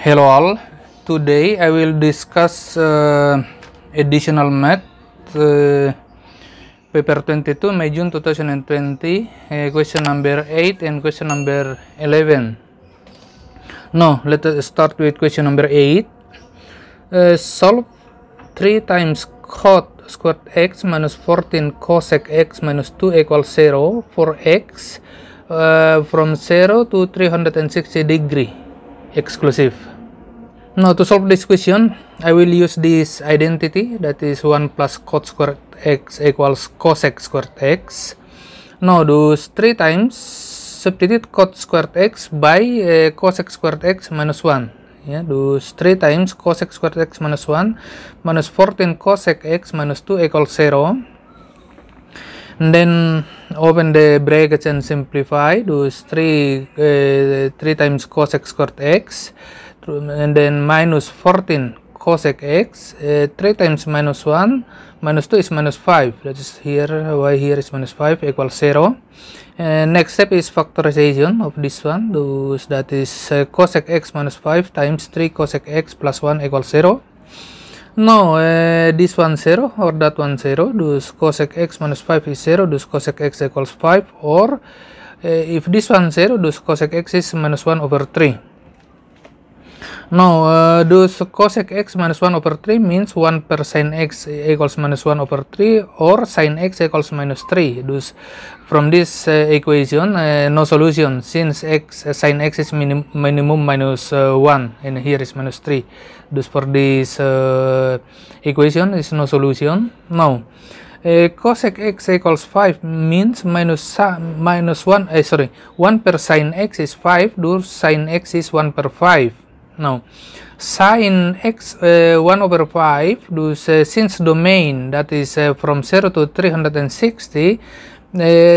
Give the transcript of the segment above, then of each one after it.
Hello all, today I will discuss additional math paper 22 May June 2020, question number 8 and question number 11. Now let us start with question number 8. Solve 3 times cot squared x minus 14 cosec x minus 2 equals 0 for x from 0 to 360 degree exclusive. Now to solve this question, I will use this identity, that is 1 plus cot squared x equals cosec squared x. Now those 3 times substitute cot squared x by cosec squared x minus 1. Yeah, those 3 times cosec squared x minus 1 minus 14 cosec x minus 2 equals 0. And then open the brackets and simplify those 3 times cosec squared x, and then minus 14 cosec x, 3 times minus 1 minus 2 is minus 5, that is here, y here is minus 5 equals 0. And next step is factorization of this one, those that is cosec x minus 5 times 3 cosec x plus 1 equals 0. Now this one 0 or that one 0, thus cosec x minus 5 is 0, thus cosec x equals 5, or if this one 0, thus cosec x is minus 1 over 3. Now thus cosec x minus 1 over 3 means 1 per sin x equals minus 1 over 3, or sin x equals minus 3. Thus from this equation, no solution, since sin x is minimum minus 1 and here is minus 3. Thus for this equation is no solution. Now cosec x equals 5 means minus 1 per sin x is 5, thus sin x is 1 per 5. Now sin x 1 over 5, thus since domain that is from 0 to 360,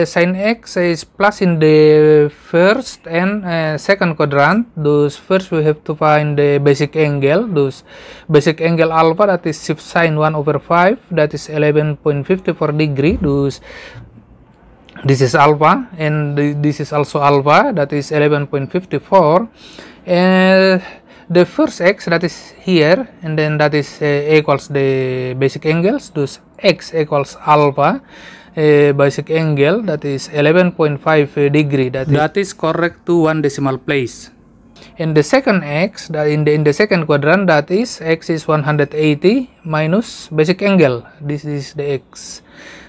sin x is plus in the first and second quadrant. Thus first we have to find the basic angle, thus basic angle alpha, that is shift sine 1 over 5, that is 11.54 degree. Thus this is alpha and this is also alpha, that is 11.54. And the first x, that is here, and then that is equals the basic angles, thus x equals alpha, basic angle, that is 11.5 degree, that is correct to 1 decimal place. And the second x, that in the second quadrant, that is x is 180 minus basic angle, this is the x.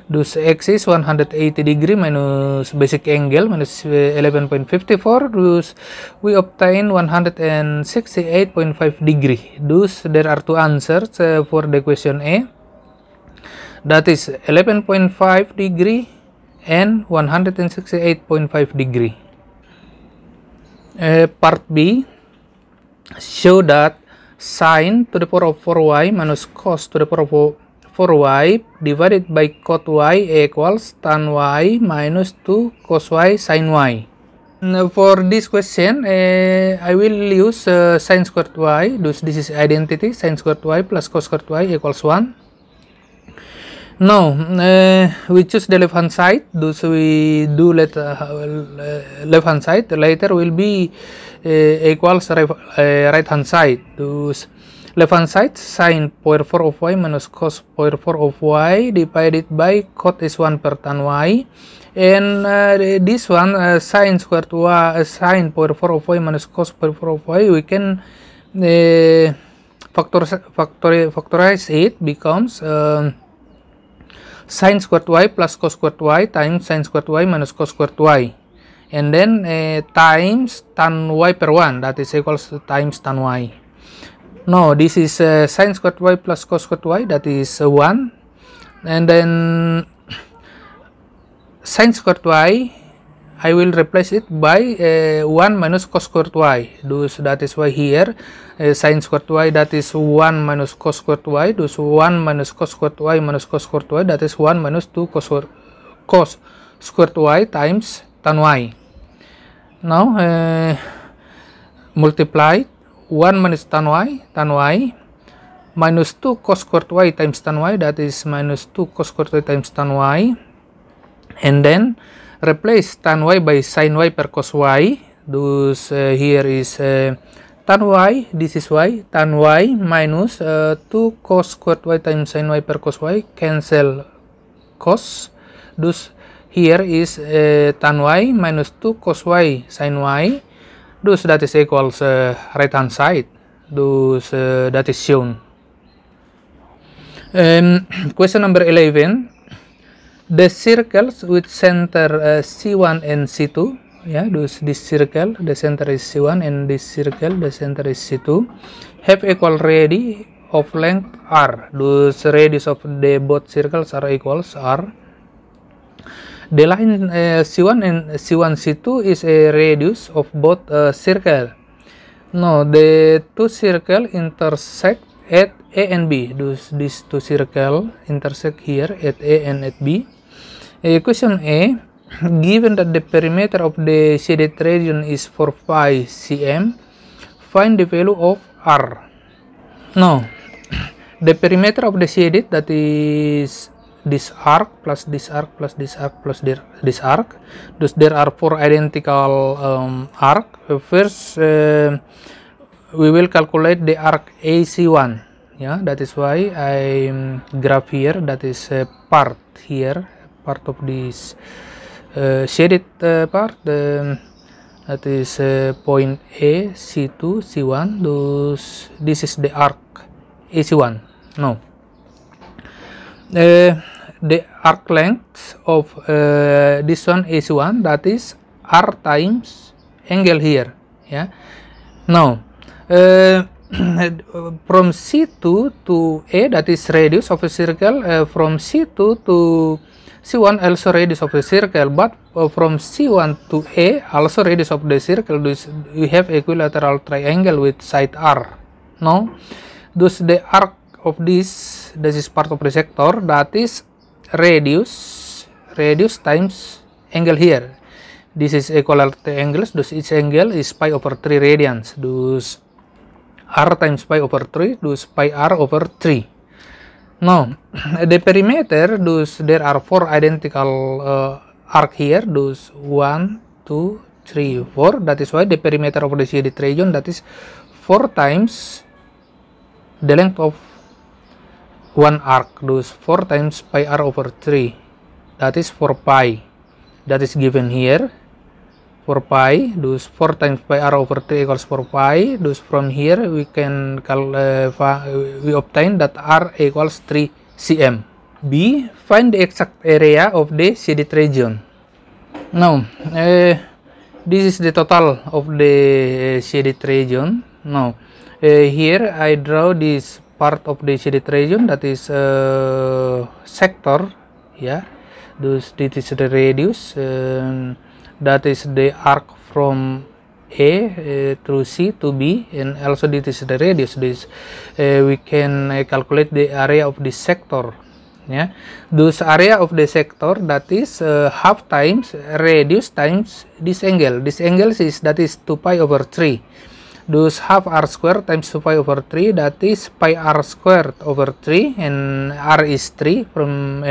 Thus x is 180 degree minus basic angle minus 11.54. Thus we obtain 168.5 degree. Thus there are two answers for the question A, that is 11.5 degree and 168.5 degree. Part B, show that sine to the power of 4y minus cos to the power of 4y divided by cot y equals tan y minus 2 cos y sin y. Now for this question, I will use sin squared y, thus this is identity, sin squared y plus cos squared y equals 1. Now we choose the left hand side, thus we do left hand side, later will be equals right hand side. Thus left hand side, sin power 4 of y minus cos power 4 of y divided by cot is 1 per tan y, and this one sin squared y, sin power 4 of y minus cos power 4 of y, we can factorize it, becomes sin squared y plus cos squared y times sin squared y minus cos squared y, and then times tan y per 1, that is equals to times tan y. No, this is sin squared y plus cos squared y, that is 1, and then sin squared y, I will replace it by 1 minus cos squared y, thus that is why here sin squared y, that is 1 minus cos squared y, thus 1 minus cos squared y minus cos squared y, that is 1 minus 2 cos squared y times tan y. Now multiply 1 minus tan y minus 2 cos squared y times tan y, that is minus 2 cos squared y times tan y, and then replace tan y by sin y per cos y, thus here is tan y, this is y, tan y minus 2 cos squared y times sin y per cos y, cancel cos. Thus here is tan y minus 2 cos y sin y. Thus that is equals right hand side. Thus that is shown. Question number 11. The circles with center C1 and C2, yeah, thus this circle, the center is C1, and this circle, the center is C2, have equal radius of length R. Thus radius of the both circles are equals R. The line C1 and C1 C2 is a radius of both circle. No, the two circle intersect at A and B. Thus these two circle intersect here at A and at B. Question A. Given that the perimeter of the shaded region is 4 pi cm, find the value of R. No, the perimeter of the shaded, that is this arc plus this arc plus this arc plus this arc. Thus there are 4 identical arc. First we will calculate the arc AC1. Yeah, that is why I graph here, that is part here, part of this shaded part, that is point A, C2, C1. Thus this is the arc AC1. No, the arc length of this one AC1, that is R times angle here. Yeah, now from C2 to A, that is radius of a circle. From C2 to C1 also radius of a circle, but from C1 to A also radius of the circle. Thus we have equilateral triangle with side R. No, thus the arc of this is part of the sector, that is radius times angle here. This is equilateral angles, thus each angle is pi over 3 radians. Thus R times pi over 3, thus pi R over 3. Now, the perimeter, thus there are 4 identical arc here, thus 1, 2, 3, 4. That is why the perimeter of the shaded region, that is 4 times the length of one arc, thus 4 times pi R over 3. That is 4 pi. That is given here. 4 pi, thus 4 times pi R over 3 equals 4 pi. Thus from here we can we obtain that R equals 3 cm. B. Find the exact area of the shaded region. Now, this is the total of the shaded region. Now, here I draw this part of the shaded region, that is sector. Yeah, thus this is the radius. That is the arc from A through C to B, and also this is the radius. This we can calculate the area of this sector. Yeah, thus area of the sector, that is half times radius times this angle. This angle is, that is 2 pi over 3. Thus half R squared times 2 pi over 3, that is pi R squared over 3, and R is 3 from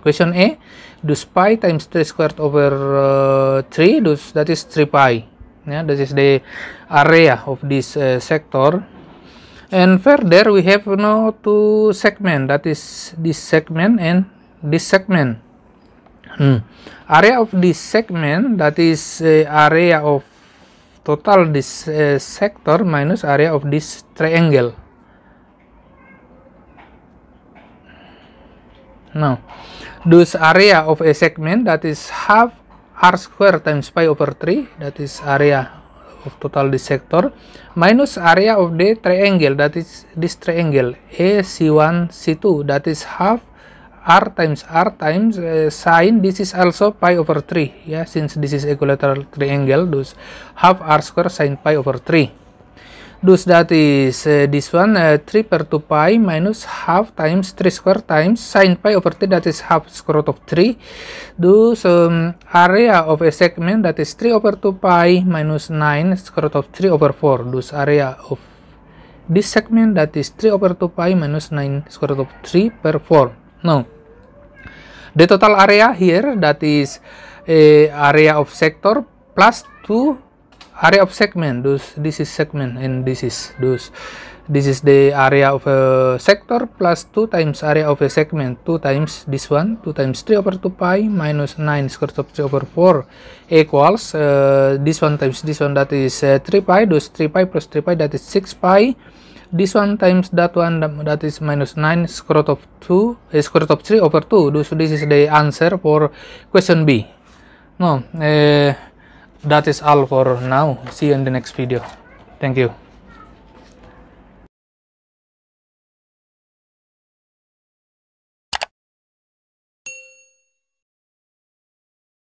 question A. Thus pi times 3 squared over 3, thus that is 3 pi. Yeah, that is the area of this sector. And further we have now 2 segments, that is this segment and this segment. Area of this segment, that is area of total this sector minus area of this triangle. Now, thus area of a segment, that is half R squared times pi over 3, that is area of total this sector, minus area of the triangle, that is this triangle AC1 C2, that is half R times sine, this is also pi over 3. Yeah, since this is equilateral triangle, thus half R squared sine pi over 3. Thus that is this one 3 per 2 pi minus half times 3 squared times sine pi over 3, that is half square root of 3. Thus area of a segment, that is 3 over 2 pi minus 9 square root of 3 over 4. Thus area of this segment, that is 3 over 2 pi minus 9 square root of 3 per 4. Now, the total area here, that is area of sector plus 2 area of segment. This is segment and this is the area of a sector plus 2 times area of a segment, 2 times this one, 2 times 3 over 2 pi minus 9 square root of 3 over 4 equals this one times this one, that is 3 pi, 3 pi plus 3 pi, that is 6 pi. This one times that one, that is minus 9 square root of 2 square root of 3 over 2. So this is the answer for question B. No, that is all for now. See you in the next video. Thank you.